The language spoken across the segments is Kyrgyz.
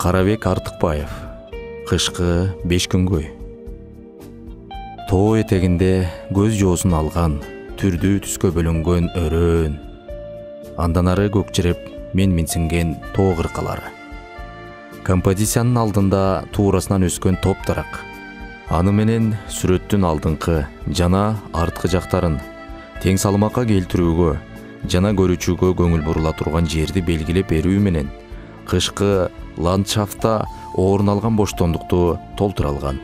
Карабек Артыкбаев. Кышкы 5 күнгөй. Тоо этегинде көз жоосун алган, түрдүү түскө бөлөнгөн өрөөн. Андан ары көкчереп мен минсинген тоо кыркалары. Композициянын алдында туурасынан өскөн топ дарак. Аны менен сүрөттүн алдыңкы жана арткы жактарын тең салмакка келтирүүгө жана көрүүчүгө көңүл бурула турган жерди белгилеп берүү менен кышкы ландшафтта орун алган боштондукту толтура алган.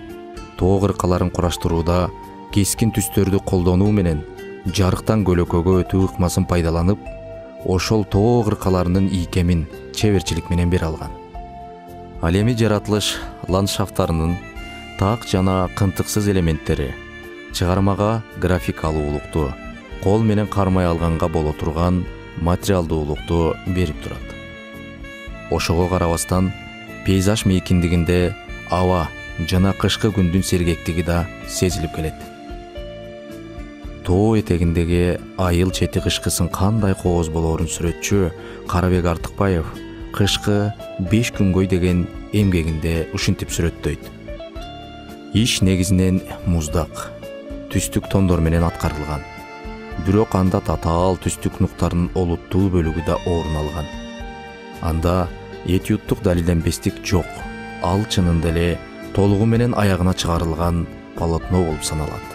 Тоо кыркаларын кураштырууда кескин түстөрдү колдонуу менен жарыктан көлөкөгө өтүү ыкмасын пайдаланып, ошол тоо кыркаларынын ийкемин чеберчилик менен бере алган. Ал эми жаратылыш ландшафттарынын так жана кынтыксыз элементтери чыгармага графикалуулукту, кол менен кармай алганга боло турган материалдуулукту берип турат. Ошого карабастан пейзаж мейкиндигинде аба жана кышкы күндүн сергектиги да сезилип келет. Тоо этегиндеги айыл чети кышкысын кандай кооз болоорун сүрөтчү Карабек Артыкбаев кышкы 5 күнгөй деген эмгегинде ушинтип сүрөттөйт. Иш негизинен муздак, түстүк тондор менен аткарылган. Бирок анда татаал түстүк нуктарынын олуттуу бөлүгү да орун алган. Анда этюдтук далилденбестик жок. Ал чынында эле толугу менен аягына чыгарылган полотно болуп саналат.